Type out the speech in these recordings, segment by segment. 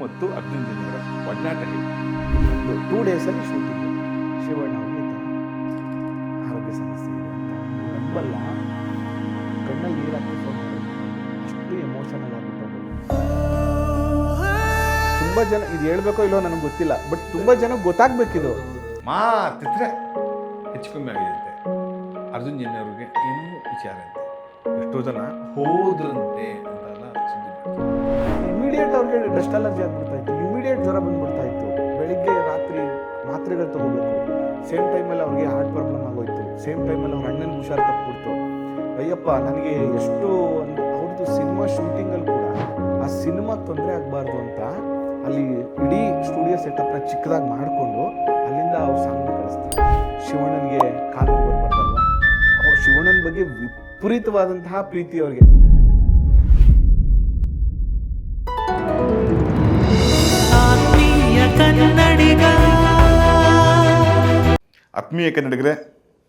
ಮತ್ತು ಅರ್ಜುನ್ ಜನ್ಯವರ ಒಡನಾಟ ಹೇಳಿ. ಒಂದು 2 ಡೇಸಲ್ಲಿ ಶೂಟಿಂಗ್. ಶಿವಣ್ಣ ಅವ್ರಿಗೆ ಈ ಥರ ಆರೋಗ್ಯ ಸಮಸ್ಯೆ ಇದೆ ಅಂತ ನಂಬಲ್ಲ. ಕಣ್ಣಲ್ಲಿ ನೀರು ಹಾಕಿ ಫೋನ್ ಮಾಡಿದ್ರು. ಅಷ್ಟು ಎಮೋಷನಲ್ ಆಗಿಬಿಟ್ಟರು. ತುಂಬ ಜನ ಇದು ಹೇಳ್ಬೇಕೋ ಇಲ್ಲೋ ನನಗೆ ಗೊತ್ತಿಲ್ಲ, ಬಟ್ ತುಂಬ ಜನ ಗೊತ್ತಾಗಬೇಕಿದು. ಮಾತಿದ್ರೆ ಹೆಚ್ಚು ಕಮ್ಮಿ ಆಗಿದಂತೆ. ಅರ್ಜುನ್ ಜನ್ಯವ್ರಿಗೆ ಏನೂ ವಿಚಾರ ಅಂತೆ. ಎಷ್ಟೋ ಜನ ಹೋದ್ರಂತೆ ಅಂತೆಲ್ಲ ಸುದ್ದಿ ಮಾಡ್ತಾರೆ. ಇಮಿಡಿಯೇಟ್ ಅವ್ರಿಗೆ ಡಸ್ಟ್ ಅಲರ್ಜಿ ಆಗ್ಬಿಡ್ತಾ ಇತ್ತು, ಇಮಿಡಿಯೇಟ್ ಜ್ವರ ಬಂದ್ಬಿಡ್ತಾ ಇತ್ತು. ಬೆಳಿಗ್ಗೆ ರಾತ್ರಿ ಮಾತ್ರೆಗಳು ತೊಗೋಬೇಕು. ಸೇಮ್ ಟೈಮಲ್ಲಿ ಅವ್ರಿಗೆ ಹಾರ್ಟ್ ಪ್ರಾಬ್ಲಮ್ ಆಗೋಯ್ತು. ಸೇಮ್ ಟೈಮಲ್ಲಿ ಅವ್ರ ಅಣ್ಣನ ಹುಷಾರು ತಪ್ಪಿಬಿಡ್ತು. ಅಯ್ಯಪ್ಪ, ನನಗೆ ಎಷ್ಟು ಅವ್ರದ್ದು ಸಿನಿಮಾ ಶೂಟಿಂಗಲ್ಲಿ ಕೂಡ ಆ ಸಿನಿಮಾಗೆ ತೊಂದರೆ ಆಗಬಾರ್ದು ಅಂತ ಅಲ್ಲಿ ಇಡೀ ಸ್ಟುಡಿಯೋ ಸೆಟಪ್ನ ಚಿಕ್ಕದಾಗಿ ಮಾಡಿಕೊಂಡು ಅಲ್ಲಿಂದ ಅವ್ರು ಸಾಂಗ್ನ ಕಳಿಸ್ತಾರೆ. ಶಿವಣ್ಣನಿಗೆ ಕಾಲು ಬರಬಾರ್ದಲ್ವ, ಅವ್ರು ಶಿವಣ್ಣನ ಬಗ್ಗೆ ವಿಪರೀತವಾದಂತಹ ಪ್ರೀತಿ ಅವ್ರಿಗೆ. ಆತ್ಮೀಯ ಕನ್ನಡಿಗರೇ,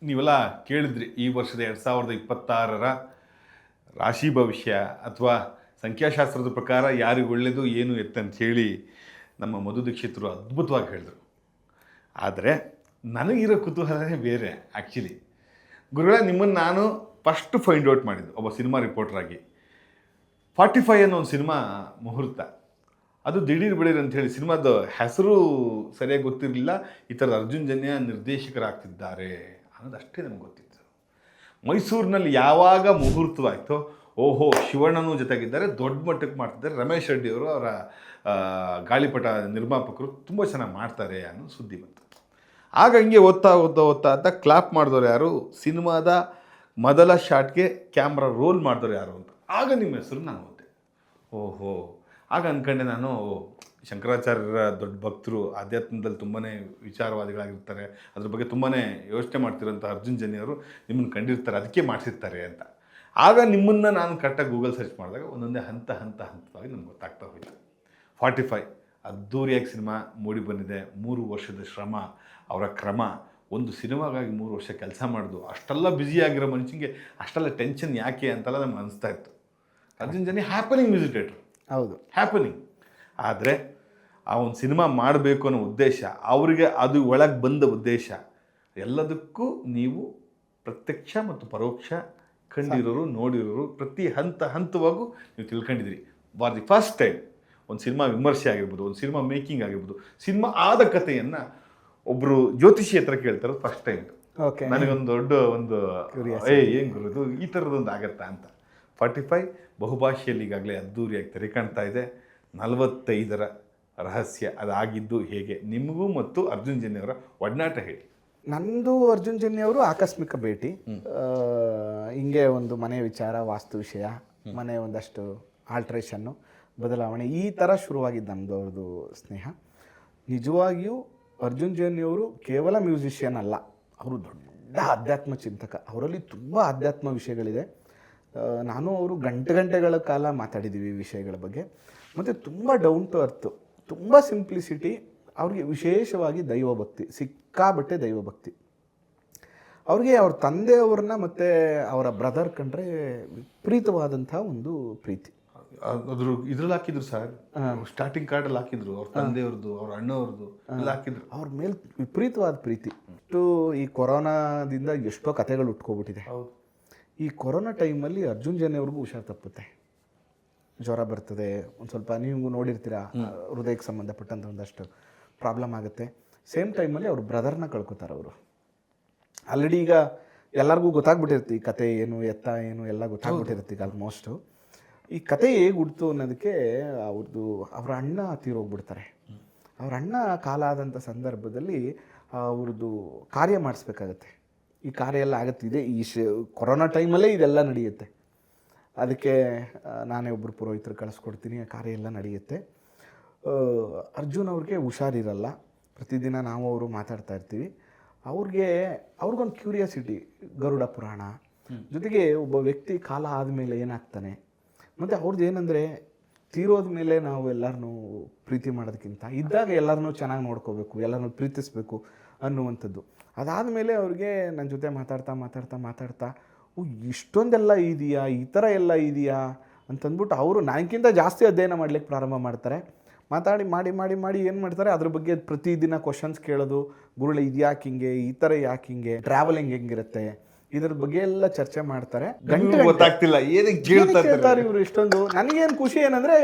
ನೀವೆಲ್ಲ ಕೇಳಿದ್ರಿ ಈ ವರ್ಷದ 2026ರ ರಾಶಿ ಭವಿಷ್ಯ ಅಥವಾ ಸಂಖ್ಯಾಶಾಸ್ತ್ರದ ಪ್ರಕಾರ ಯಾರಿಗೆ ಒಳ್ಳೆಯದು ಏನು ಎತ್ತಂತ ಹೇಳಿ ನಮ್ಮ ಮಧು ದೀಕ್ಷಿತರು ಅದ್ಭುತವಾಗಿ ಹೇಳಿದರು. ಆದರೆ ನನಗಿರೋ ಕುತೂಹಲನೇ ಬೇರೆ. ಆ್ಯಕ್ಚುಲಿ ಗುರುಗಳೇ, ನಿಮ್ಮನ್ನು ನಾನು ಫಸ್ಟ್ ಫೈಂಡ್ ಔಟ್ ಮಾಡಿದ್ದು ಒಬ್ಬ ಸಿನಿಮಾ ರಿಪೋರ್ಟ್ರಾಗಿ. 45 ಅನ್ನೋ ಒಂದು ಸಿನಿಮಾ ಮುಹೂರ್ತ, ಅದು ದಿಢೀರ್ ಬಿಡೀರ್ ಅಂಥೇಳಿ ಸಿನಿಮಾದ ಹೆಸರು ಸರಿಯಾಗಿ ಗೊತ್ತಿರಲಿಲ್ಲ. ಈ ಥರದ ಅರ್ಜುನ್ ಜನ್ಯ ನಿರ್ದೇಶಕರಾಗ್ತಿದ್ದಾರೆ ಅನ್ನೋದಷ್ಟೇ ನಮ್ಗೆ ಗೊತ್ತಿತ್ತು. ಮೈಸೂರಿನಲ್ಲಿ ಯಾವಾಗ ಮುಹೂರ್ತವಾಯಿತೋ, ಓಹೋ ಶಿವಣ್ಣನೂ ಜೊತೆಗಿದ್ದಾರೆ, ದೊಡ್ಡ ಮಟ್ಟಕ್ಕೆ ಮಾಡ್ತಿದ್ದಾರೆ, ರಮೇಶ್ ರೆಡ್ಡಿ ಅವರು ಅವರ ಗಾಳಿಪಟ ನಿರ್ಮಾಪಕರು ತುಂಬ ಚೆನ್ನಾಗಿ ಮಾಡ್ತಾರೆ ಅನ್ನೋ ಸುದ್ದಿ ಬಂತು. ಆಗ ಹಿಂಗೆ ಓದ್ತಾ ಅಂತ ಕ್ಲಾಪ್ ಮಾಡಿದವ್ರು ಯಾರು, ಸಿನಿಮಾದ ಮೊದಲ ಶಾಟ್ಗೆ ಕ್ಯಾಮ್ರಾ ರೋಲ್ ಮಾಡಿದವ್ರು ಯಾರು ಅಂತ. ಆಗ ನಿಮ್ಮ ಹೆಸರು ನಾನು ಓದ್ದೆ. ಓಹೋ, ಆಗ ಅಂದ್ಕೊಂಡೆ ನಾನು, ಶಂಕರಾಚಾರ್ಯರ ದೊಡ್ಡ ಭಕ್ತರು, ಆಧ್ಯಾತ್ಮದಲ್ಲಿ ತುಂಬಾ ವಿಚಾರವಾದಿಗಳಾಗಿರ್ತಾರೆ, ಅದ್ರ ಬಗ್ಗೆ ತುಂಬಾ ಯೋಚನೆ ಮಾಡ್ತಿರೋಂಥ ಅರ್ಜುನ್ ಜನ್ಯವರು ನಿಮ್ಮನ್ನು ಕಂಡಿರ್ತಾರೆ, ಅದಕ್ಕೆ ಮಾಡಿಸಿರ್ತಾರೆ ಅಂತ. ಆಗ ನಿಮ್ಮನ್ನು ನಾನು ಕರೆಕ್ಟಾಗಿ ಗೂಗಲ್ ಸರ್ಚ್ ಮಾಡಿದಾಗ ಒಂದೊಂದೇ ಹಂತವಾಗಿ ನನಗೆ ಗೊತ್ತಾಗ್ತಾ ಹೋಯಿತು. 45 ಅದ್ದೂರಿಯಾಗಿ ಸಿನಿಮಾ ಮೂಡಿ ಬಂದಿದೆ. 3 ವರ್ಷದ ಶ್ರಮ, ಅವರ ಕ್ರಮ, ಒಂದು ಸಿನಿಮಾಗಾಗಿ 3 ವರ್ಷ ಕೆಲಸ ಮಾಡೋದು, ಅಷ್ಟೆಲ್ಲ ಬ್ಯುಸಿಯಾಗಿರೋ ಮನುಷ್ಯನಿಗೆ ಅಷ್ಟೆಲ್ಲ ಟೆನ್ಷನ್ ಯಾಕೆ ಅಂತೆಲ್ಲ ನಮ್ಗೆ ಅನಿಸ್ತಾ ಇತ್ತು. Arjun Janya happening music director, ಹೌದು ಹ್ಯಾಪನಿಂಗ್. ಆದರೆ ಆ ಒಂದು ಸಿನಿಮಾ ಮಾಡಬೇಕು ಅನ್ನೋ ಉದ್ದೇಶ, ಅವರಿಗೆ ಅದು ಒಳಗೆ ಬಂದ ಉದ್ದೇಶ, ಎಲ್ಲದಕ್ಕೂ ನೀವು ಪ್ರತ್ಯಕ್ಷ ಮತ್ತು ಪರೋಕ್ಷ ಕಂಡಿರೋರು, ನೋಡಿರೋರು, ಪ್ರತಿ ಹಂತವಾಗೂ ನೀವು ತಿಳ್ಕೊಂಡಿದ್ದೀರಿ. ಫಾರ್ ದಿ ಫಸ್ಟ್ ಟೈಮ್ ಒಂದು ಸಿನಿಮಾ ವಿಮರ್ಶೆ ಆಗಿರ್ಬೋದು, ಒಂದು ಸಿನಿಮಾ ಮೇಕಿಂಗ್ ಆಗಿರ್ಬೋದು, ಸಿನಿಮಾ ಆದ ಕಥೆಯನ್ನು ಒಬ್ಬರು ಜ್ಯೋತಿಷಿ ಹತ್ರ ಕೇಳ್ತಾರೆ ಫಸ್ಟ್ ಟೈಮ್. ನನಗೊಂದು ದೊಡ್ಡ ಒಂದು ಏನು ಗುರುದು ಈ ಥರದೊಂದು ಆಗತ್ತಾ ಅಂತ. 45 ಬಹುಭಾಷೆಯಲ್ಲಿ ಈಗಾಗಲೇ ಅದ್ದೂರಿಯಾಗಿ ತೆರೆ ಕಾಣ್ತಾ ಇದೆ. 45ರ ರಹಸ್ಯ ಅದಾಗಿದ್ದು ಹೇಗೆ? ನಿಮಗೂ ಮತ್ತು ಅರ್ಜುನ್ ಜನ್ಯವರ ಒಡನಾಟ ಹೇಳಿ. ನಂದು ಅರ್ಜುನ್ ಜನ್ಯವರು ಆಕಸ್ಮಿಕ ಭೇಟಿ. ಹಿಂಗೆ ಒಂದು ಮನೆ ವಿಚಾರ, ವಾಸ್ತು ವಿಷಯ, ಮನೆ ಒಂದಷ್ಟು ಆಲ್ಟ್ರೇಷನ್ನು, ಬದಲಾವಣೆ, ಈ ಥರ ಶುರುವಾಗಿದ್ದು ನಮ್ಮದು ಅವ್ರದ್ದು ಸ್ನೇಹ. ನಿಜವಾಗಿಯೂ ಅರ್ಜುನ್ ಜನ್ಯವರು ಕೇವಲ ಮ್ಯೂಸಿಷಿಯನ್ ಅಲ್ಲ, ಅವರು ದೊಡ್ಡ ಆಧ್ಯಾತ್ಮ ಚಿಂತಕ. ಅವರಲ್ಲಿ ತುಂಬ ಆಧ್ಯಾತ್ಮ ವಿಷಯಗಳಿದೆ. ನಾನು ಅವರು ಗಂಟೆಗಳ ಕಾಲ ಮಾತಾಡಿದ್ದೀವಿ ಈ ವಿಷಯಗಳ ಬಗ್ಗೆ. ಮತ್ತು ತುಂಬ ಡೌನ್ ಟು ಅರ್ತು, ತುಂಬ ಸಿಂಪ್ಲಿಸಿಟಿ. ಅವ್ರಿಗೆ ವಿಶೇಷವಾಗಿ ದೈವಭಕ್ತಿ, ಸಿಕ್ಕಾಬಟ್ಟೆ ದೈವಭಕ್ತಿ. ಅವ್ರಿಗೆ ಅವ್ರ ತಂದೆಯವ್ರನ್ನ ಮತ್ತು ಅವರ ಬ್ರದರ್ ಕಂಡ್ರೆ ವಿಪರೀತವಾದಂಥ ಒಂದು ಪ್ರೀತಿ. ಅದ್ರ ಇದ್ರಲ್ಲಿ ಹಾಕಿದ್ರು ಸರ್, ಸ್ಟಾರ್ಟಿಂಗ್ ಕಾರ್ಡಲ್ಲಿ ಹಾಕಿದ್ರು, ಅವ್ರ ತಂದೆಯವ್ರದ್ದು, ಅವ್ರ ಅಣ್ಣವ್ರದ್ದು ಎಲ್ಲ ಹಾಕಿದ್ರು. ಅವ್ರ ಮೇಲೆ ವಿಪರೀತವಾದ ಪ್ರೀತಿ. ಇಷ್ಟು ಈ ಕೊರೋನಾದಿಂದ ಎಷ್ಟೋ ಕಥೆಗಳು ಉಟ್ಕೊಬಿಟ್ಟಿದೆ. ಈ ಕೊರೋನಾ ಟೈಮಲ್ಲಿ ಅರ್ಜುನ್ ಜನ್ಯವ್ರಿಗೂ ಹುಷಾರು ತಪ್ಪುತ್ತೆ, ಜ್ವರ ಬರ್ತದೆ, ಒಂದು ಸ್ವಲ್ಪ ನೀವು ನೋಡಿರ್ತೀರ, ಹೃದಯಕ್ಕೆ ಸಂಬಂಧಪಟ್ಟಂಥ ಒಂದಷ್ಟು ಪ್ರಾಬ್ಲಮ್ ಆಗುತ್ತೆ. ಸೇಮ್ ಟೈಮಲ್ಲಿ ಅವ್ರ ಬ್ರದರ್ನ ಕಳ್ಕೊತಾರೆ ಅವರು. ಆಲ್ರೆಡಿ ಈಗ ಎಲ್ಲರಿಗೂ ಗೊತ್ತಾಗ್ಬಿಟ್ಟಿರುತ್ತೆ ಈ ಕತೆ ಏನು, ಎತ್ತ ಏನು, ಎಲ್ಲ ಗೊತ್ತಾಗ್ಬಿಟ್ಟಿರುತ್ತೆ ಈಗ ಆಲ್ಮೋಸ್ಟು. ಈ ಕತೆ ಹೇಗೆ ಹುಡ್ತು ಅನ್ನೋದಕ್ಕೆ ಅವ್ರ ಅಣ್ಣ ತೀರೋಗ್ಬಿಡ್ತಾರೆ. ಅವ್ರ ಅಣ್ಣ ಕಾಲ ಆದಂಥ ಸಂದರ್ಭದಲ್ಲಿ ಅವ್ರದ್ದು ಕಾರ್ಯ ಮಾಡಿಸ್ಬೇಕಾಗತ್ತೆ. ಈ ಕಾರ್ಯ ಎಲ್ಲ ಆಗುತ್ತಿದೆ, ಈ ಕೊರೋನಾ ಟೈಮಲ್ಲೇ ಇದೆಲ್ಲ ನಡೆಯುತ್ತೆ. ಅದಕ್ಕೆ ನಾನೇ ಒಬ್ಬರು ಪುರೋಹಿತರು ಕಳಿಸ್ಕೊಡ್ತೀನಿ, ಆ ಕಾರ್ಯ ಎಲ್ಲ ನಡೆಯುತ್ತೆ. ಅರ್ಜುನ್ ಅವ್ರಿಗೆ ಹುಷಾರಿರಲ್ಲ. ಪ್ರತಿದಿನ ನಾವು ಅವರು ಮಾತಾಡ್ತಾ ಇರ್ತೀವಿ. ಅವ್ರಿಗೊಂದು ಕ್ಯೂರಿಯಾಸಿಟಿ, ಗರುಡ ಪುರಾಣ, ಜೊತೆಗೆ ಒಬ್ಬ ವ್ಯಕ್ತಿ ಕಾಲ ಆದಮೇಲೆ ಏನಾಗ್ತಾನೆ, ಮತ್ತು ಅವ್ರದ್ದು ಏನಂದರೆ ತೀರೋದ ಮೇಲೆ ನಾವು ಎಲ್ಲರನ್ನೂ ಪ್ರೀತಿ ಮಾಡೋದಕ್ಕಿಂತ ಇದ್ದಾಗ ಎಲ್ಲರನ್ನೂ ಚೆನ್ನಾಗಿ ನೋಡ್ಕೋಬೇಕು, ಎಲ್ಲರನ್ನೂ ಪ್ರೀತಿಸಬೇಕು ಅನ್ನುವಂಥದ್ದು. ಅದಾದಮೇಲೆ ಅವ್ರಿಗೆ ನನ್ನ ಜೊತೆ ಮಾತಾಡ್ತಾ ಇಷ್ಟೊಂದೆಲ್ಲ ಇದೆಯಾ, ಈ ಥರ ಎಲ್ಲ ಇದೆಯಾ ಅಂತಂದ್ಬಿಟ್ಟು ಅವರು ನನಗಿಂತ ಜಾಸ್ತಿ ಅಧ್ಯಯನ ಮಾಡಲಿಕ್ಕೆ ಪ್ರಾರಂಭ ಮಾಡ್ತಾರೆ. ಮಾತಾಡಿ ಮಾಡಿ ಮಾಡಿ ಮಾಡಿ ಏನು ಮಾಡ್ತಾರೆ, ಅದ್ರ ಬಗ್ಗೆ ಪ್ರತಿದಿನ ಕ್ವಶನ್ಸ್ ಕೇಳೋದು, ಗುರುಳೆ ಇದು ಯಾಕೆ ಹಿಂಗೆ, ಈ ಥರ ಯಾಕೆ ಹಿಂಗೆ, ಟ್ರಾವೆಲಿಂಗ್ ಹೆಂಗಿರುತ್ತೆ, ಇದ್ರ ಬಗ್ಗೆ ಎಲ್ಲ ಚರ್ಚೆ ಮಾಡ್ತಾರೆ. ಗಂಟೆ ಗೊತ್ತಾಗ್ತಿಲ್ಲ ಏನಕ್ಕೆ ಕೇಳ್ತಾರೆ ಇವರು ಇಷ್ಟೊಂದು. ನನಗೇನು ಖುಷಿ ಏನಂದ್ರೆ,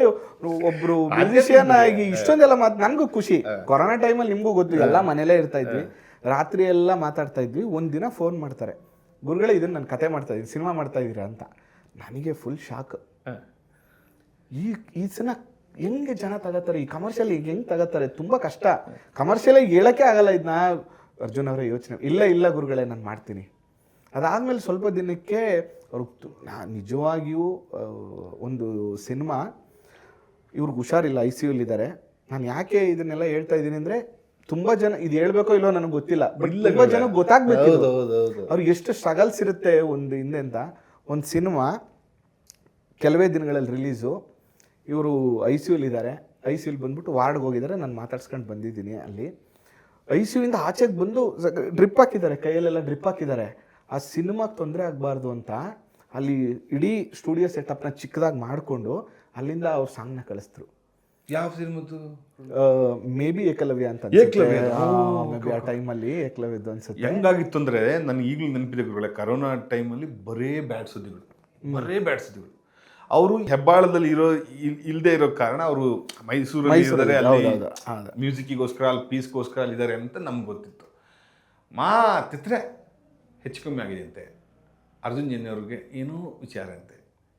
ಒಬ್ರು ಮ್ಯೂಸಿಷಿಯನ್ ಆಗಿ ಇಷ್ಟೊಂದೆಲ್ಲ ನನಗೂ ಖುಷಿ. ಕೊರೋನಾ ಟೈಮಲ್ಲಿ ನಿಮಗೂ ಗೊತ್ತು, ಎಲ್ಲ ಮನೇಲೇ ಇರ್ತಾ ಇದ್ವಿ, ರಾತ್ರಿ ಎಲ್ಲ ಮಾತಾಡ್ತಾ ಇದ್ವಿ. ಒಂದಿನ ಫೋನ್ ಮಾಡ್ತಾರೆ, ಗುರುಗಳೇ ಇದನ್ನ ನಾನು ಕತೆ ಮಾಡ್ತಾ ಇದ್ದೀನಿ, ಸಿನಿಮಾ ಮಾಡ್ತಾ ಇದ್ದೀರಾ ಅಂತ. ನನಗೆ ಫುಲ್ ಶಾಕ್. ಈ ಸಲ ಹೆಂಗೆ ಜನ ತಗೋತಾರೆ, ಈ ಕಮರ್ಷಿಯಲ್ ಹೆಂಗೆ ತಗೋತಾರೆ, ತುಂಬ ಕಷ್ಟ. ಕಮರ್ಷಿಯಲಾಗಿ ಹೇಳೋಕ್ಕೆ ಆಗಲ್ಲ ಇದನ್ನ. ಅರ್ಜುನ್ ಅವರೇ ಯೋಚನೆ, ಇಲ್ಲ ಗುರುಗಳೇ ನಾನು ಮಾಡ್ತೀನಿ. ಅದಾದಮೇಲೆ ಸ್ವಲ್ಪ ದಿನಕ್ಕೆ ಅವ್ರಿಗೆ ನಿಜವಾಗಿಯೂ ಒಂದು ಸಿನಿಮಾ, ಇವ್ರಿಗೆ ಹುಷಾರಿಲ್ಲ, ICUಲಿದ್ದಾರೆ. ನಾನು ಯಾಕೆ ಇದನ್ನೆಲ್ಲ ಹೇಳ್ತಾ ಇದ್ದೀನಿ ಅಂದರೆ, ತುಂಬ ಜನ ಇದು ಹೇಳ್ಬೇಕೋ ಇಲ್ಲೋ ನನಗೆ ಗೊತ್ತಿಲ್ಲ, ಬಟ್ ತುಂಬ ಜನ ಗೊತ್ತಾಗ್ಬೇಕು ಅವ್ರಿಗೆ ಎಷ್ಟು ಸ್ಟ್ರಗಲ್ಸ್ ಇರುತ್ತೆ ಒಂದು ಹಿಂದೆ ಅಂತ. ಒಂದು ಸಿನಿಮಾ ಕೆಲವೇ ದಿನಗಳಲ್ಲಿ ರಿಲೀಸು, ಇವರು ICUಲಿದ್ದಾರೆ, ICUಲಿ ಬಂದ್ಬಿಟ್ಟು ವಾರ್ಡ್ಗೆ ಹೋಗಿದ್ದಾರೆ. ನಾನು ಮಾತಾಡ್ಸ್ಕೊಂಡು ಬಂದಿದ್ದೀನಿ. ಅಲ್ಲಿ ICUಯಿಂದ ಆಚೆಗೆ ಬಂದು ಡ್ರಿಪ್ ಹಾಕಿದ್ದಾರೆ, ಕೈಯಲ್ಲೆಲ್ಲ ಡ್ರಿಪ್ ಹಾಕಿದ್ದಾರೆ. ಆ ಸಿನಿಮಾಗೆ ತೊಂದರೆ ಆಗಬಾರ್ದು ಅಂತ ಅಲ್ಲಿ ಇಡೀ ಸ್ಟುಡಿಯೋ ಸೆಟಪ್ನ ಚಿಕ್ಕದಾಗಿ ಮಾಡಿಕೊಂಡು ಅಲ್ಲಿಂದ ಅವ್ರ ಸಾಂಗ್ನ ಕಳಿಸಿದ್ರು. ಯಾವ ಸಿನಿಮಾದು? ಮೇ ಬಿ ಏಕಲವ್ಯ ಅಂತ, ಆ ಟೈಮಲ್ಲಿ ಏಕಲವ್ಯದ್ದು ಅನ್ಸುತ್ತೆ. ಹೆಂಗಾಗಿತ್ತು ಅಂದರೆ, ನನಗೆ ಈಗಲೂ ನೆನಪಿದೆ ಗುರುಗಳೇ, ಕರೋನಾ ಟೈಮಲ್ಲಿ ಬರೇ ಬ್ಯಾಡ್ ಸುದ್ದಿಗಳು. ಅವರು ಹೆಬ್ಬಾಳದಲ್ಲಿ ಇಲ್ಲದೆ ಇರೋ ಕಾರಣ ಅವರು ಮೈಸೂರಲ್ಲಿ ಇದ್ದಾರೆ, ಅಲ್ಲಿ ಮ್ಯೂಸಿಕ್ಕಿಗೋಸ್ಕರ, ಅಲ್ಲಿ ಪೀಸ್ಗೋಸ್ಕರ ಅಲ್ಲಿದ್ದಾರೆ ಅಂತ ನಮ್ಗೆ ಗೊತ್ತಿತ್ತು. ಮಾತಿದ್ರೆ ಹೆಚ್ಚು ಕಮ್ಮಿ ಆಗಿದೆ ಅಂತೆ. ಅರ್ಜುನ್ ಜನ್ಯ ಅವ್ರಿಗೆ ಏನೋ ವಿಚಾರ ಅಂತೆ,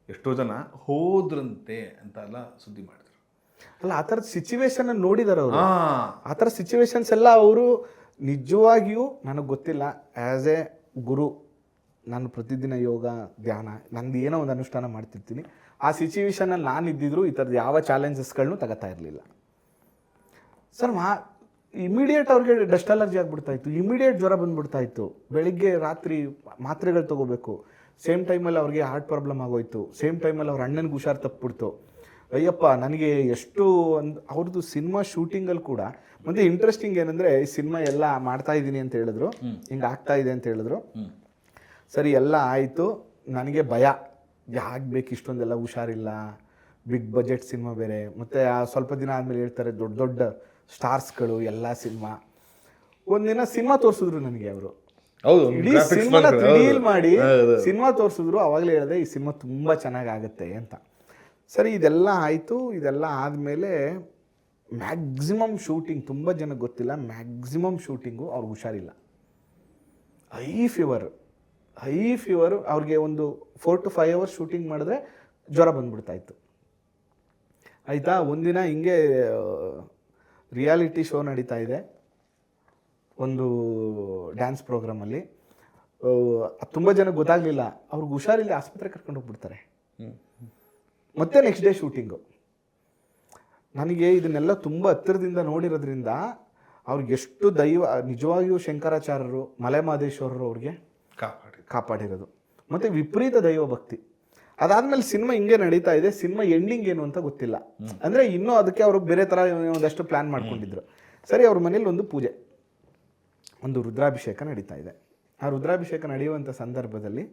ಎಷ್ಟೋ ಜನ ಹೋದ್ರಂತೆ ಅಂತ ಎಲ್ಲ ಸುದ್ದಿ ಮಾಡಿದ್ರು. ಅಲ್ಲ, ಆ ಥರದ ಸಿಚುವೇಶನ್ ನೋಡಿದಾರೆ ಅವರು. ಆ ಥರ ಸಿಚುವೇಶನ್ಸ್ ಎಲ್ಲ ಅವರು ನಿಜವಾಗಿಯೂ ನನಗೆ ಗೊತ್ತಿಲ್ಲ. ಆ್ಯಸ್ ಎ ಗುರು ನಾನು ಪ್ರತಿದಿನ ಯೋಗ ಧ್ಯಾನ ನಂದು ಏನೋ ಒಂದು ಅನುಷ್ಠಾನ ಮಾಡ್ತಿರ್ತೀನಿ. ಆ ಸಿಚುವೇಶನಲ್ಲಿ ನಾನು ಇದ್ದಿದ್ರು ಈ ಥರದ್ದು ಯಾವ ಚಾಲೆಂಜಸ್ಗಳನ್ನೂ ತಗೋತಾ ಇರಲಿಲ್ಲ ಸರ್. ಇಮಿಡಿಯೇಟ್ ಅವ್ರಿಗೆ ಡಸ್ಟ್ ಅಲರ್ಜಿ ಆಗಿಬಿಡ್ತಾಯಿತ್ತು, ಇಮಿಡಿಯೇಟ್ ಜ್ವರ ಬಂದುಬಿಡ್ತಾಯಿತ್ತು, ಬೆಳಿಗ್ಗೆ ರಾತ್ರಿ ಮಾತ್ರೆಗಳು ತೊಗೋಬೇಕು. ಸೇಮ್ ಟೈಮಲ್ಲಿ ಅವ್ರಿಗೆ ಹಾರ್ಟ್ ಪ್ರಾಬ್ಲಮ್ ಆಗೋಯ್ತು. ಸೇಮ್ ಟೈಮಲ್ಲಿ ಅವ್ರ ಅಣ್ಣನಿಗೆ ಹುಷಾರು ತಪ್ಪಿಬಿಡ್ತು. ಅಯ್ಯಪ್ಪ, ನನಗೆ ಎಷ್ಟು ಅವ್ರದ್ದು ಸಿನಿಮಾ ಶೂಟಿಂಗಲ್ಲಿ ಕೂಡ. ಮತ್ತು ಇಂಟ್ರೆಸ್ಟಿಂಗ್ ಏನಂದರೆ, ಈ ಸಿನಿಮಾ ಎಲ್ಲ ಮಾಡ್ತಾಯಿದ್ದೀನಿ ಅಂತ ಹೇಳಿದ್ರು, ಹಿಂಗೆ ಆಗ್ತಾಯಿದೆ ಅಂತ ಹೇಳಿದ್ರು. ಸರಿ, ಎಲ್ಲ ಆಯಿತು. ನನಗೆ ಭಯ, ಆಗಬೇಕು ಇಷ್ಟೊಂದೆಲ್ಲ ಹುಷಾರಿಲ್ಲ, ಬಿಗ್ ಬಜೆಟ್ ಸಿನಿಮಾ ಬೇರೆ. ಮತ್ತು ಸ್ವಲ್ಪ ದಿನ ಆದಮೇಲೆ ಹೇಳ್ತಾರೆ ದೊಡ್ಡ ದೊಡ್ಡ ಸ್ಟಾರ್ಸ್ಗಳು ಎಲ್ಲ ಸಿನಿಮಾ. ಒಂದಿನ ಸಿನಿಮಾ ತೋರಿಸಿದ್ರು ನನಗೆ ಅವರು, ಇಡೀ ಸಿನಿಮಾನ ರಿವೀಲ್ ಮಾಡಿ ಸಿನಿಮಾ ತೋರಿಸಿದ್ರು. ಅವಾಗಲೇ ಹೇಳಿದೆ ಈ ಸಿನಿಮಾ ತುಂಬ ಚೆನ್ನಾಗಾಗುತ್ತೆ ಅಂತ. ಸರಿ, ಇದೆಲ್ಲ ಆಯಿತು. ಇದೆಲ್ಲ ಆದಮೇಲೆ ಮ್ಯಾಕ್ಸಿಮಮ್ ಶೂಟಿಂಗ್, ತುಂಬ ಜನಕ್ಕೆ ಗೊತ್ತಿಲ್ಲ, ಮ್ಯಾಕ್ಸಿಮಮ್ ಶೂಟಿಂಗು ಅವ್ರಿಗೆ ಹುಷಾರಿಲ್ಲ. ಹೈ ಫೀವರು ಅವ್ರಿಗೆ ಒಂದು 4 to 5 hours ಶೂಟಿಂಗ್ ಮಾಡಿದ್ರೆ ಜ್ವರ ಬಂದ್ಬಿಡ್ತಾಯಿತ್ತು. ಆಯಿತಾ, ಒಂದಿನ ಹಿಂಗೆ ರಿಯಾಲಿಟಿ ಶೋ ನಡೀತಾ ಇದೆ ಒಂದು ಡ್ಯಾನ್ಸ್ ಪ್ರೋಗ್ರಾಮಲ್ಲಿ. ತುಂಬ ಜನಕ್ಕೆ ಗೊತ್ತಾಗಲಿಲ್ಲ, ಅವ್ರಿಗೆ ಹುಷಾರಿಲ್ಲ, ಆಸ್ಪತ್ರೆ ಕರ್ಕೊಂಡು ಹೋಗ್ಬಿಡ್ತಾರೆ. ಮತ್ತೆ ನೆಕ್ಸ್ಟ್ ಡೇ ಶೂಟಿಂಗು. ನನಗೆ ಇದನ್ನೆಲ್ಲ ತುಂಬ ಹತ್ತಿರದಿಂದ ನೋಡಿರೋದ್ರಿಂದ ಅವ್ರಿಗೆ ಎಷ್ಟು ದೈವ, ನಿಜವಾಗಿಯೂ ಶಂಕರಾಚಾರ್ಯರು, ಮಲೆ ಮಹದೇಶ್ವರರು ಅವ್ರಿಗೆ ಕಾಪಾಡಿರೋದು. ಮತ್ತು ವಿಪರೀತ ದೈವ ಭಕ್ತಿ. ಅದಾದಮೇಲೆ ಸಿನಿಮಾ ಹಿಂಗೆ ನಡೀತಾ ಇದೆ. ಸಿನಿಮಾ ಎಂಡಿಂಗ್ ಏನು ಅಂತ ಗೊತ್ತಿಲ್ಲ. ಅಂದರೆ ಇನ್ನೂ ಅದಕ್ಕೆ ಅವರು ಬೇರೆ ಥರ ಒಂದಷ್ಟು ಪ್ಲ್ಯಾನ್ ಮಾಡ್ಕೊಂಡಿದ್ರು. ಸರಿ, ಅವ್ರ ಮನೇಲಿ ಒಂದು ಪೂಜೆ, ಒಂದು ರುದ್ರಾಭಿಷೇಕ ನಡೀತಾ ಇದೆ. ಆ ರುದ್ರಾಭಿಷೇಕ ನಡೆಯುವಂಥ ಸಂದರ್ಭದಲ್ಲಿ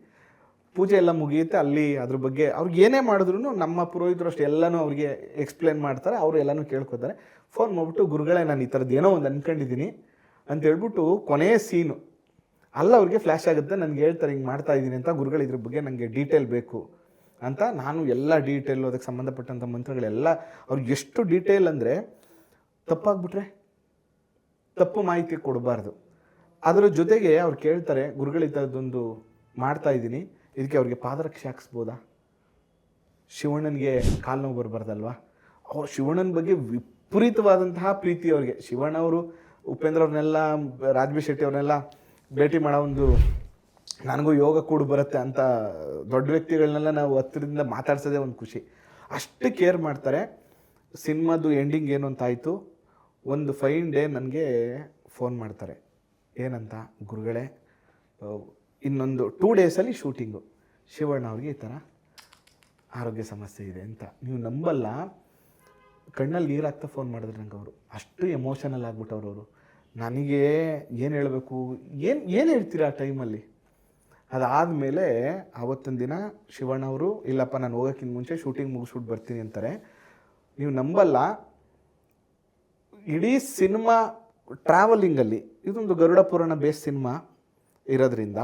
ಪೂಜೆ ಎಲ್ಲ ಮುಗಿಯುತ್ತೆ. ಅಲ್ಲಿ ಅದ್ರ ಬಗ್ಗೆ ಅವ್ರಿಗೆ ಏನೇ ಮಾಡಿದ್ರು ನಮ್ಮ ಪುರೋಹಿತರು ಅಷ್ಟು ಎಲ್ಲನೂ ಅವ್ರಿಗೆ ಎಕ್ಸ್ಪ್ಲೇನ್ ಮಾಡ್ತಾರೆ. ಅವರು ಎಲ್ಲನೂ ಕೇಳ್ಕೊತಾರೆ. ಫೋನ್ ಮಾಡಿಬಿಟ್ಟು, ಗುರುಗಳೇ ನಾನು ಈ ಥರದ್ದು ಏನೋ ಒಂದು ಅಂದ್ಕೊಂಡಿದ್ದೀನಿ ಅಂತ ಹೇಳ್ಬಿಟ್ಟು ಕೊನೆಯ ಸೀನು ಅಲ್ಲ ಅವ್ರಿಗೆ ಫ್ಲ್ಯಾಶ್ ಆಗುತ್ತೆ. ನನಗೆ ಹೇಳ್ತಾರೆ ಹಿಂಗೆ ಮಾಡ್ತಾ ಇದ್ದೀನಿ ಅಂತ. ಗುರುಗಳು ಇದ್ರ ಬಗ್ಗೆ ನನಗೆ ಡೀಟೇಲ್ ಬೇಕು ಅಂತ ನಾನು ಎಲ್ಲ ಡೀಟೇಲು, ಅದಕ್ಕೆ ಸಂಬಂಧಪಟ್ಟಂಥ ಮಂತ್ರಗಳೆಲ್ಲ ಅವ್ರಿಗೆ ಎಷ್ಟು ಡೀಟೇಲ್ ಅಂದರೆ, ತಪ್ಪಾಗ್ಬಿಟ್ರೆ ತಪ್ಪು ಮಾಹಿತಿ ಕೊಡಬಾರ್ದು. ಅದರ ಜೊತೆಗೆ ಅವ್ರು ಕೇಳ್ತಾರೆ, ಗುರುಗಳು ಈ ಥರದ್ದೊಂದು ಮಾಡ್ತಾ ಇದ್ದೀನಿ, ಇದಕ್ಕೆ ಅವ್ರಿಗೆ ಪಾದರಕ್ಷೆ ಹಾಕ್ಸ್ಬೋದಾ, ಶಿವಣ್ಣನಿಗೆ ಕಾಲು ನೋವು ಬರಬಾರ್ದಲ್ವಾ. ಅವ್ರು ಶಿವಣ್ಣನ ಬಗ್ಗೆ ವಿಪರೀತವಾದಂತಹ ಪ್ರೀತಿ ಅವ್ರಿಗೆ. ಶಿವಣ್ಣವರು ಉಪೇಂದ್ರ ಅವ್ರನ್ನೆಲ್ಲ, ರಾಜ್ಬಿ ಶೆಟ್ಟಿ ಅವ್ರನ್ನೆಲ್ಲ ಭೇಟಿ ಮಾಡೋ ಒಂದು, ನನಗೂ ಯೋಗ ಕೂಡ ಬರುತ್ತೆ ಅಂತ ದೊಡ್ಡ ವ್ಯಕ್ತಿಗಳನ್ನೆಲ್ಲ ನಾವು ಹತ್ತಿರದಿಂದ ಮಾತಾಡ್ಸೋದೇ ಒಂದು ಖುಷಿ. ಅಷ್ಟು ಕೇರ್ ಮಾಡ್ತಾರೆ. ಸಿನಿಮಾದು ಎಂಡಿಂಗ್ ಏನು ಅಂತ ಆಯಿತು. ಒಂದು ಫೈನ್ ಡೇ ನನಗೆ ಫೋನ್ ಮಾಡ್ತಾರೆ. ಏನಂತ, ಗುರುಗಳೇ ಇನ್ನೊಂದು 2 daysಲ್ಲಿ ಶೂಟಿಂಗು, ಶಿವಣ್ಣ ಅವ್ರಿಗೆ ಈ ಥರ ಆರೋಗ್ಯ ಸಮಸ್ಯೆ ಇದೆ ಅಂತ. ನೀವು ನಂಬಲ್ಲ, ಕಣ್ಣಲ್ಲಿ ನೀರಾಗ್ತಾ ಫೋನ್ ಮಾಡಿದ್ರು ನಂಗೆ ಅವರು. ಅಷ್ಟು ಎಮೋಷನಲ್ ಆಗ್ಬಿಟ್ಟವ್ರು ಅವರು. ನನಗೆ ಏನು ಹೇಳಬೇಕು, ಏನು ಹೇಳ್ತೀರಾ ಆ ಟೈಮಲ್ಲಿ. ಅದಾದಮೇಲೆ ಆವತ್ತೊಂದು ದಿನ ಶಿವಣ್ಣವರು, ಇಲ್ಲಪ್ಪ ನಾನು ಹೋಗೋಕ್ಕಿಂತ ಮುಂಚೆ ಶೂಟಿಂಗ್ ಮುಗಿಸ್ಬಿಟ್ಟು ಬರ್ತೀನಿ ಅಂತಾರೆ. ನೀವು ನಂಬಲ್ಲ, ಇಡೀ ಸಿನಿಮಾ ಟ್ರಾವೆಲಿಂಗಲ್ಲಿ ಇದೊಂದು ಗರುಡ ಪುರಾಣ ಬೇಸ್ ಸಿನಿಮಾ ಇರೋದ್ರಿಂದ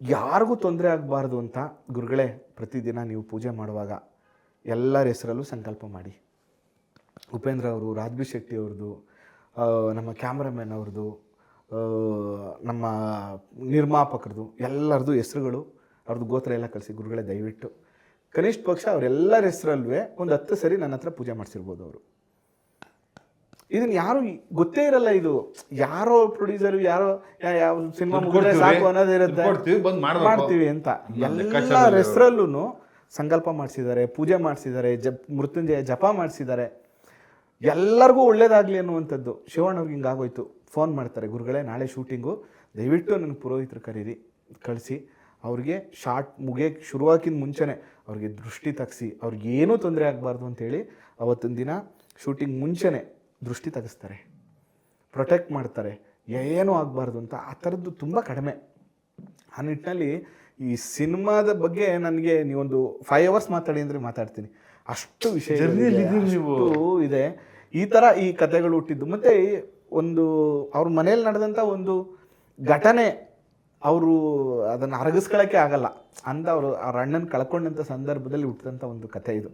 ಯಾರಿಗೂ ತೊಂದರೆ ಆಗಬಾರ್ದು ಅಂತ ಗುರುಗಳೇ ಪ್ರತಿದಿನ ನೀವು ಪೂಜೆ ಮಾಡುವಾಗ ಎಲ್ಲರ ಹೆಸರಲ್ಲೂ ಸಂಕಲ್ಪ ಮಾಡಿ. ಉಪೇಂದ್ರ ಅವರು, ರಾಜ್ಬಿ ಶೆಟ್ಟಿ ಅವ್ರದ್ದು, ನಮ್ಮ ಕ್ಯಾಮ್ರಾಮನ್ ಅವ್ರದ್ದು, ನಮ್ಮ ನಿರ್ಮಾಪಕರದು ಎಲ್ಲರದು ಹೆಸರುಗಳು, ಅವ್ರದ್ದು ಗೋತ್ರ ಎಲ್ಲ ಕಳಿಸಿ ಗುರುಗಳೇ ದಯವಿಟ್ಟು ಕನಿಷ್ಠ ಪಕ್ಷ ಅವರೆಲ್ಲರ ಹೆಸರಲ್ವೇ ಒಂದು 10 ಸರಿ ನನ್ನ ಹತ್ರ ಪೂಜೆ ಮಾಡಿಸಿರ್ಬೋದು ಅವರು. ಇದನ್ನು ಯಾರು ಗೊತ್ತೇ ಇರಲ್ಲ, ಇದು ಯಾರೋ ಪ್ರೊಡ್ಯೂಸರು ಯಾರೋ ಯಾವ ಸಿನಿಮಾ ಮುಗಿದ್ರೆ ಸಾಕು ಅನ್ನೋದಿರುತ್ತೆ, ಮಾಡ್ತೀವಿ ಅಂತ. ಎಲ್ಲರ ಹೆಸರಲ್ಲೂ ಸಂಕಲ್ಪ ಮಾಡಿಸಿದ್ದಾರೆ, ಪೂಜೆ ಮಾಡಿಸಿದ್ದಾರೆ, ಮೃತ್ಯುಂಜಯ ಜಪ ಮಾಡಿಸಿದ್ದಾರೆ. ಎಲ್ಲರಿಗೂ ಒಳ್ಳೇದಾಗಲಿ ಅನ್ನುವಂಥದ್ದು. ಶಿವಣ್ಣವ್ರಿಗೆ ಹಿಂಗಾಗೋಯ್ತು, ಫೋನ್ ಮಾಡ್ತಾರೆ, ಗುರುಗಳೇ ನಾಳೆ ಶೂಟಿಂಗು, ದಯವಿಟ್ಟು ನನಗೆ ಪುರೋಹಿತರು ಕರೀರಿ, ಕಳಿಸಿ ಅವ್ರಿಗೆ ಶಾರ್ಟ್ ಮುಗಿಯೋಕ್ಕೆ ಶುರುವಾಗಿನ ಮುಂಚೆನೇ ಅವ್ರಿಗೆ ದೃಷ್ಟಿ ತೆಗೆಸಿ, ಅವ್ರಿಗೇನೂ ತೊಂದರೆ ಆಗಬಾರ್ದು ಅಂತೇಳಿ ಅವತ್ತಿನ ದಿನ ಶೂಟಿಂಗ್ ಮುಂಚೆನೇ ದೃಷ್ಟಿ ತೆಗೆಸ್ತಾರೆ, ಪ್ರೊಟೆಕ್ಟ್ ಮಾಡ್ತಾರೆ, ಏನೂ ಆಗಬಾರ್ದು ಅಂತ. ಆ ಥರದ್ದು ತುಂಬ ಕಡಿಮೆ. ಆ ನಿಟ್ಟಿನಲ್ಲಿ ಈ ಸಿನಿಮಾದ ಬಗ್ಗೆ ನನಗೆ ನೀವೊಂದು 5 hours ಮಾತಾಡಿ ಅಂದರೆ ಮಾತಾಡ್ತೀನಿ, ಅಷ್ಟು ವಿಷಯ ಇದೆ. ಈ ಥರ ಈ ಕಥೆಗಳು ಹುಟ್ಟಿದ್ದು. ಮತ್ತು ಒಂದು ಅವ್ರ ಮನೇಲಿ ನಡೆದಂಥ ಒಂದು ಘಟನೆ, ಅವರು ಅದನ್ನು ಅರಗಿಸ್ಕೊಳ್ಳೋಕ್ಕೆ ಆಗಲ್ಲ ಅಂತ ಅವ್ರ ಅಣ್ಣನ ಕಳ್ಕೊಂಡಂಥ ಸಂದರ್ಭದಲ್ಲಿ ಹುಟ್ಟಿದಂಥ ಒಂದು ಕಥೆ ಇದು.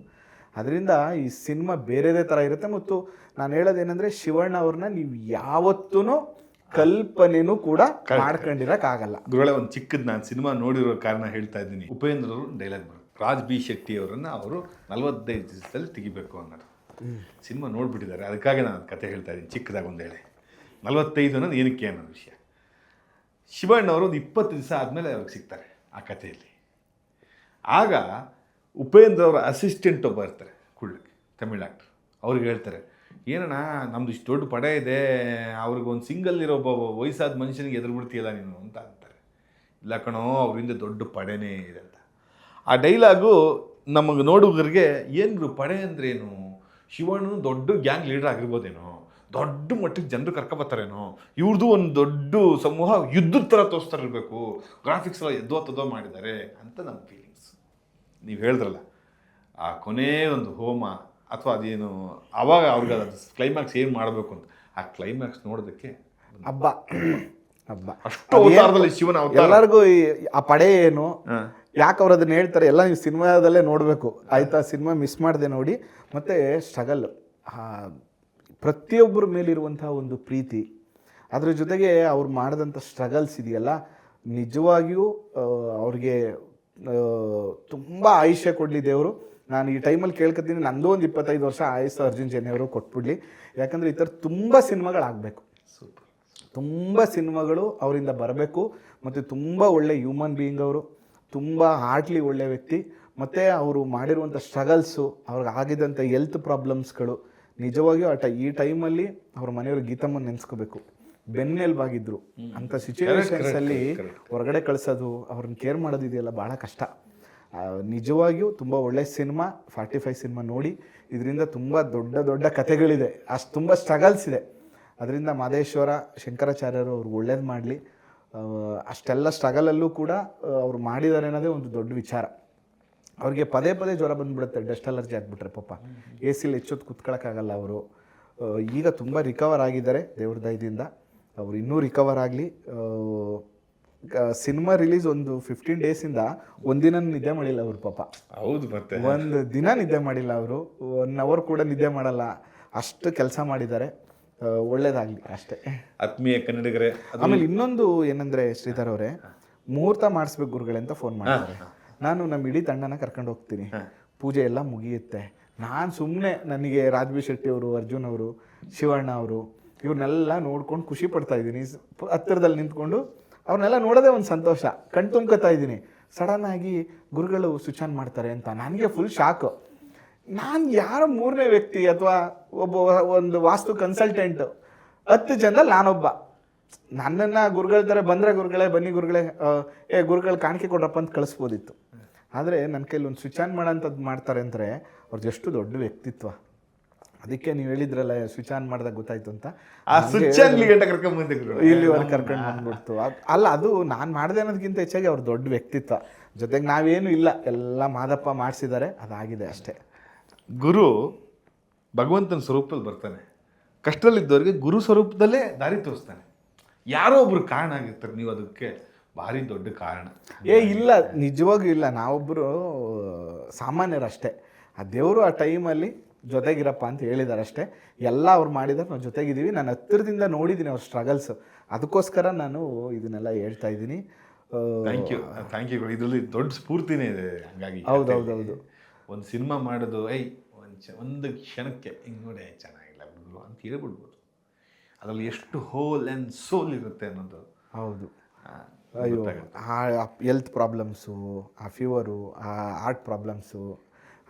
ಅದರಿಂದ ಈ ಸಿನಿಮಾ ಬೇರೆದೇ ಥರ ಇರುತ್ತೆ. ಮತ್ತು ನಾನು ಹೇಳೋದೇನೆಂದರೆ, ಶಿವಣ್ಣ ಅವ್ರನ್ನ ನೀವು ಯಾವತ್ತೂ ಕಲ್ಪನೆನೂ ಕೂಡ ಮಾಡ್ಕೊಂಡಿರೋಕ್ಕಾಗಲ್ಲ. ಗುರುಗಳೇ ಒಂದು ಚಿಕ್ಕದು ನಾನು ಸಿನಿಮಾ ನೋಡಿರೋ ಕಾರಣ ಹೇಳ್ತಾ ಇದ್ದೀನಿ. ಉಪೇಂದ್ರ ಅವರು ಡೈಲಾಗ್ ಬರುತ್ತೆ, ರಾಜ್ ಬಿ ಶೆಟ್ಟಿ ಅವರನ್ನು ಅವರು 45 ದಿವಸದಲ್ಲಿ ತೆಗಿಬೇಕು ಅನ್ನೋದು. ಸಿನಿಮಾ ನೋಡ್ಬಿಟ್ಟಿದ್ದಾರೆ, ಅದಕ್ಕಾಗಿ ನಾನು ಕತೆ ಹೇಳ್ತಾ ಇದ್ದೀನಿ ಚಿಕ್ಕದಾಗಿ ಒಂದು ಹೇಳಿ. 45 ಅನ್ನೋದು ಏನಕ್ಕೆ ಅನ್ನೋ ವಿಷಯ. ಶಿವಣ್ಣ ಅವರು ಒಂದು 20 ದಿವಸ ಆದಮೇಲೆ ಅವ್ರಿಗೆ ಸಿಗ್ತಾರೆ ಆ ಕಥೆಯಲ್ಲಿ. ಆಗ ಉಪೇಂದ್ರ ಅವರ ಅಸಿಸ್ಟೆಂಟ್ ಒಬ್ಬ ಇರ್ತಾರೆ, ಕುಳ್ಳಕ್ಕೆ ತಮಿಳ್ ಆ್ಯಕ್ಟರ್. ಅವ್ರಿಗೆ ಹೇಳ್ತಾರೆ, ಏನಣ್ಣ ನಮ್ದು ಇಷ್ಟು ದೊಡ್ಡ ಪಡೆ ಇದೆ, ಅವ್ರಿಗೆ ಒಂದು ಸಿಂಗಲ್ ಇರೋ ಒಬ್ಬ ವಯಸ್ಸಾದ ಮನುಷ್ಯನಿಗೆ ಎದುರು ಬಿಡ್ತೀಯಲ್ಲ ನೀನು ಅಂತ ಅಂತಾರೆ. ಇಲ್ಲ ಕಣೋ, ಅವರಿಂದ ದೊಡ್ಡ ಪಡೆನೇ ಇದೆ ಅಂತ. ಆ ಡೈಲಾಗು ನಮಗೆ ನೋಡುಗರಿಗೆ ಏನು ಪಡೆ ಅಂದ್ರೇನು, ಶಿವಣ್ಣನು ದೊಡ್ಡ ಗ್ಯಾಂಗ್ ಲೀಡರ್ ಆಗಿರ್ಬೋದೇನೋ, ದೊಡ್ಡ ಮಟ್ಟಿಗೆ ಜನರು ಕರ್ಕೊಬರ್ತಾರೇನೋ, ಇವ್ರದ್ದು ಒಂದು ದೊಡ್ಡ ಸಮೂಹ ಯುದ್ಧದ ಥರ ತೋರಿಸ್ತಾರಿರಬೇಕು, ಗ್ರಾಫಿಕ್ಸ್ ಎಲ್ಲ ಎದ್ದೋ ಮಾಡಿದ್ದಾರೆ ಅಂತ ನಮ್ಮ ಫೀಲಿಂಗ್ಸ್. ನೀವು ಹೇಳಿದ್ರಲ್ಲ, ಆ ಕೊನೆ ಒಂದು ಹೋಮ ಅಥವಾ ಅದೇನು, ಆವಾಗ ಅವ್ರಿಗೆ ಅದು ಕ್ಲೈಮ್ಯಾಕ್ಸ್ ಏನು ಮಾಡಬೇಕು ಅಂತ, ಆ ಕ್ಲೈಮ್ಯಾಕ್ಸ್ ನೋಡೋದಕ್ಕೆ ಹಬ್ಬ ಅಷ್ಟು ಅವತಾರದಲ್ಲಿ ಶಿವನ ಅವತಾರ. ಎಲ್ಲರಿಗೂ ಆ ಪಡೆ ಏನು, ಯಾಕೆ ಅವ್ರು ಅದನ್ನ ಹೇಳ್ತಾರೆ ಎಲ್ಲ ನೀವು ಸಿನಿಮಾದಲ್ಲೇ ನೋಡಬೇಕು ಆಯಿತಾ. ಸಿನಿಮಾ ಮಿಸ್ ಮಾಡಿದೆ ನೋಡಿ. ಮತ್ತು ಸ್ಟ್ರಗಲ್, ಪ್ರತಿಯೊಬ್ಬರ ಮೇಲಿರುವಂಥ ಒಂದು ಪ್ರೀತಿ, ಅದ್ರ ಜೊತೆಗೆ ಅವ್ರು ಮಾಡಿದಂಥ ಸ್ಟ್ರಗಲ್ಸ್ ಇದೆಯಲ್ಲ, ನಿಜವಾಗಿಯೂ ಅವ್ರಿಗೆ ತುಂಬ ಆಯುಷ್ಯ ಕೊಡಲಿ ದೇವರು. ನಾನು ಈ ಟೈಮಲ್ಲಿ ಕೇಳ್ಕೊತೀನಿ, ನಂದು ಒಂದು 25 ವರ್ಷ ಆಯುಷ್ಯ ಅರ್ಜುನ್ ಜನ್ಯ ಅವರು ಕೊಟ್ಬಿಡ್ಲಿ. ಯಾಕಂದರೆ ಈ ಥರ ತುಂಬ ಸಿನಿಮಾಗಳಾಗಬೇಕು, ತುಂಬ ಸಿನಿಮಾಗಳು ಅವರಿಂದ ಬರಬೇಕು. ಮತ್ತು ತುಂಬ ಒಳ್ಳೆ ಹ್ಯೂಮನ್ ಬೀಯಿಂಗ್ ಅವರು, ತುಂಬ ಹಾರ್ಟ್ಲಿ ಒಳ್ಳೆ ವ್ಯಕ್ತಿ. ಮತ್ತು ಅವರು ಮಾಡಿರುವಂಥ ಸ್ಟ್ರಗಲ್ಸು, ಅವ್ರಿಗೆ ಆಗಿದ್ದಂಥ ಹೆಲ್ತ್ ಪ್ರಾಬ್ಲಮ್ಸ್ಗಳು, ನಿಜವಾಗಿಯೂ ಈ ಟೈಮಲ್ಲಿ ಅವ್ರ ಮನೆಯವರು ಗೀತಮ್ಮನ ನೆನೆಸ್ಕೋಬೇಕು. ಬೆನ್ನೆಲುಬಾಗಿದ್ರು ಅಂಥ ಸಿಚುವೇಶನ್ಸಲ್ಲಿ ಹೊರಗಡೆ ಕಳಿಸೋದು, ಅವ್ರನ್ನ ಕೇರ್ ಮಾಡೋದಿದೆಯಲ್ಲ ಭಾಳ ಕಷ್ಟ. ನಿಜವಾಗಿಯೂ ತುಂಬ ಒಳ್ಳೆ ಸಿನಿಮಾ. 45 ಸಿನಿಮಾ ನೋಡಿ, ಇದರಿಂದ ತುಂಬ ದೊಡ್ಡ ದೊಡ್ಡ ಕಥೆಗಳಿದೆ, ಅಷ್ಟು ತುಂಬ ಸ್ಟ್ರಗಲ್ಸ್ ಇದೆ. ಅದರಿಂದ ಮಾದೇಶ್ವರ ಶಂಕರಾಚಾರ್ಯರು ಅವ್ರಿಗೆ ಒಳ್ಳೇದು ಮಾಡಲಿ. ಅಷ್ಟೆಲ್ಲ ಸ್ಟ್ರಗಲಲ್ಲೂ ಕೂಡ ಅವ್ರು ಮಾಡಿದ್ದಾರೆ ಅನ್ನೋದೇ ಒಂದು ದೊಡ್ಡ ವಿಚಾರ. ಅವ್ರಿಗೆ ಪದೇ ಪದೇ ಜ್ವರ ಬಂದುಬಿಡುತ್ತೆ, ಡಸ್ಟ್ ಅಲರ್ಜಿ ಆಗಿಬಿಟ್ರೆ ಪಾಪ. ಎ ಸಿಲಿ ಹೆಚ್ಚೊತ್ತು ಕೂತ್ಕೊಳ್ಳೋಕ್ಕಾಗಲ್ಲ ಅವರು. ಈಗ ತುಂಬ ರಿಕವರ್ ಆಗಿದ್ದಾರೆ ದೇವ್ರ ದಯದಿಂದ. ಅವರು ಇನ್ನೂ ರಿಕವರ್ ಆಗಲಿ. ಸಿನಿಮಾ ರಿಲೀಸ್ ಒಂದು 15 ಡೇಸಿಂದ ಒಂದಿನ ನಿದ್ದೆ ಮಾಡಿಲ್ಲ ಅವರು ಪಾಪ. ಹೌದು, ಮತ್ತೆ ಒಂದು ದಿನ ನಿದ್ದೆ ಮಾಡಿಲ್ಲ ಅವರು, 1 hour ಕೂಡ ನಿದ್ದೆ ಮಾಡಲ್ಲ, ಅಷ್ಟು ಕೆಲಸ ಮಾಡಿದ್ದಾರೆ. ಒಳ್ಳೇದಾಗಲಿ ಅಷ್ಟೇ. ಆತ್ಮೀಯ ಕನ್ನಡಿಗರೇ, ಆಮೇಲೆ ಇನ್ನೊಂದು ಏನಂದರೆ ಶ್ರೀಧರ್ ಅವರೇ, ಮುಹೂರ್ತ ಮಾಡಿಸ್ಬೇಕು ಗುರುಗಳೇ ಅಂತ ಫೋನ್ ಮಾಡಿದ್ದಾರೆ. ನಾನು ನಮ್ಮ ಇಡೀ ತಂಡನ ಕರ್ಕೊಂಡು ಹೋಗ್ತೀನಿ, ಪೂಜೆ ಎಲ್ಲ ಮುಗಿಯುತ್ತೆ. ನಾನು ಸುಮ್ಮನೆ ನನಗೆ ರಾಜ್ಬಿ ಶೆಟ್ಟಿ ಅವರು, ಅರ್ಜುನ್ ಅವರು, ಶಿವಣ್ಣ ಅವರು ಇವ್ರನ್ನೆಲ್ಲ ನೋಡ್ಕೊಂಡು ಖುಷಿ ಪಡ್ತಾ ಇದ್ದೀನಿ. ಹತ್ತಿರದಲ್ಲಿ ನಿಂತ್ಕೊಂಡು ಅವ್ರನ್ನೆಲ್ಲ ನೋಡೋದೇ ಒಂದು ಸಂತೋಷ, ಕಣ್ ತುಂಬ್ಕೊತಾ ಇದ್ದೀನಿ. ಸಡನ್ನಾಗಿ ಗುರುಗಳು ಸ್ವಿಚ್ ಆನ್ ಮಾಡ್ತಾರೆ ಅಂತ ನನಗೆ ಫುಲ್ ಶಾಕು. ನಾನು ಯಾರೋ 3ನೇ ವ್ಯಕ್ತಿ ಅಥವಾ ಒಂದು ವಾಸ್ತು ಕನ್ಸಲ್ಟೆಂಟ್ 10 ಜನದಲ್ಲಿ ನಾನೊಬ್ಬ. ನನ್ನನ್ನು ಗುರುಗಳ ಥರ ಬಂದರೆ ಗುರುಗಳೇ ಬನ್ನಿ ಗುರುಗಳೇ ಗುರುಗಳು ಕಾಣಿಕೆ ಕೊಡ್ರಪ್ಪ ಅಂತ ಕಳಿಸ್ಬೋದಿತ್ತು. ಆದರೆ ನನ್ನ ಕೈಲಿ ಒಂದು ಸ್ವಿಚ್ ಆನ್ ಮಾಡೋಂಥದ್ದು ಮಾಡ್ತಾರೆ ಅಂದರೆ ಅವ್ರದ್ದು ಎಷ್ಟು ದೊಡ್ಡ ವ್ಯಕ್ತಿತ್ವ. ಅದಕ್ಕೆ ನೀವು ಹೇಳಿದ್ರಲ್ಲ ಸ್ವಿಚ್ ಆನ್ ಮಾಡಿದಾಗ ಗೊತ್ತಾಯ್ತು ಅಂತ. ಇಲ್ಲಿವರೆಗೆ ಕರ್ಕೊಂಡು ಬಂದ್ಬಿಡ್ತು. ಅಲ್ಲ, ಅದು ನಾನು ಮಾಡಿದೆ ಅನ್ನೋದಕ್ಕಿಂತ ಹೆಚ್ಚಾಗಿ ಅವ್ರ ದೊಡ್ಡ ವ್ಯಕ್ತಿತ್ವ. ಜೊತೆಗೆ ನಾವೇನು ಇಲ್ಲ, ಎಲ್ಲ ಮಾದಪ್ಪ ಮಾಡಿಸಿದ್ದಾರೆ, ಅದಾಗಿದೆ ಅಷ್ಟೇ. ಗುರು ಭಗವಂತನ ಸ್ವರೂಪದಲ್ಲಿ ಬರ್ತಾನೆ, ಕಷ್ಟದಲ್ಲಿದ್ದವರಿಗೆ ಗುರು ಸ್ವರೂಪದಲ್ಲೇ ದಾರಿ ತೋರಿಸ್ತಾನೆ. ಯಾರೋ ಒಬ್ರು ಕಾರಣ ಆಗಿರ್ತಾರೆ, ನೀವು ಅದಕ್ಕೆ ಭಾರಿ ದೊಡ್ಡ ಕಾರಣ. ಇಲ್ಲ, ನಿಜವಾಗೂ ಇಲ್ಲ. ನಾವೊಬ್ಬರು ಸಾಮಾನ್ಯರಷ್ಟೇ. ಆ ದೇವರು ಆ ಟೈಮಲ್ಲಿ ಜೊತೆಗಿರಪ್ಪ ಅಂತ ಹೇಳಿದ್ದಾರೆ ಅಷ್ಟೇ. ಎಲ್ಲ ಅವ್ರು ಮಾಡಿದಾರೆ, ನಾವು ಜೊತೆಗಿದ್ದೀವಿ. ನಾನು ಹತ್ತಿರದಿಂದ ನೋಡಿದ್ದೀನಿ ಅವ್ರ ಸ್ಟ್ರಗಲ್ಸು, ಅದಕ್ಕೋಸ್ಕರ ನಾನು ಇದನ್ನೆಲ್ಲ ಹೇಳ್ತಾ ಇದ್ದೀನಿ. Thank you. ಇದರಲ್ಲಿ ದೊಡ್ಡ ಸ್ಫೂರ್ತಿನೇ ಇದೆ. ಹಂಗಾಗಿ ಹೌದೌದೌದು, ಒಂದು ಸಿನಿಮಾ ಮಾಡೋದು ಒಂದು ಕ್ಷಣಕ್ಕೆ ಹಿಂಗೆ ನೋಡಿ ಚೆನ್ನಾಗಿಲ್ಲ ಬಿಡು ಅಂತ ಹೇಳ್ಬಿಡ್ಬೋದು. ಅದರಲ್ಲಿ ಎಷ್ಟು ಹೋಲ್ ಆ್ಯಂಡ್ ಸೋಲ್ ಇರುತ್ತೆ ಅನ್ನೋದು. ಹೌದು. ಅಯ್ಯೋ, ಆ ಹೆಲ್ತ್ ಪ್ರಾಬ್ಲಮ್ಸು, ಆ ಫೀವರು, ಆ ಆರ್ಟ್ ಪ್ರಾಬ್ಲಮ್ಸು,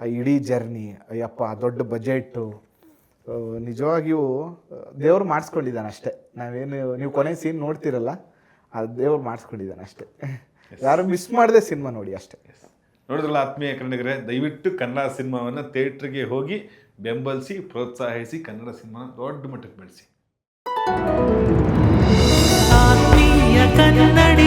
ಆ ಇಡೀ ಜರ್ನಿ, ಅಯ್ಯಪ್ಪ ದೊಡ್ಡ ಬಜೆಟ್ಟು, ನಿಜವಾಗಿಯೂ ದೇವ್ರು ಮಾಡಿಸ್ಕೊಂಡಿದ್ದಾನೆ ಅಷ್ಟೇ. ನೀವು ಕೊನೆ ಸೀನ್ ನೋಡ್ತಿರಲ್ಲ, ಅದು ದೇವ್ರು ಮಾಡಿಸ್ಕೊಂಡಿದ್ದಾನೆ ಅಷ್ಟೇ. ಯಾರು ಮಿಸ್ ಮಾಡದೆ ಸಿನಿಮಾ ನೋಡಿ ಅಷ್ಟೇ. ನೋಡಿದ್ರಲ್ಲ ಆತ್ಮೀಯ ಕನ್ನಡಿಗರೇ, ದಯವಿಟ್ಟು ಕನ್ನಡ ಸಿನಿಮಾವನ್ನು ಥಿಯೇಟ್ರಿಗೆ ಹೋಗಿ ಬೆಂಬಲಿಸಿ, ಪ್ರೋತ್ಸಾಹಿಸಿ, ಕನ್ನಡ ಸಿನಿಮಾನ ದೊಡ್ಡ ಮಟ್ಟಕ್ಕೆ ಬೆಳೆಸಿ. ಆತ್ಮೀಯ ಕನ್ನಡಿ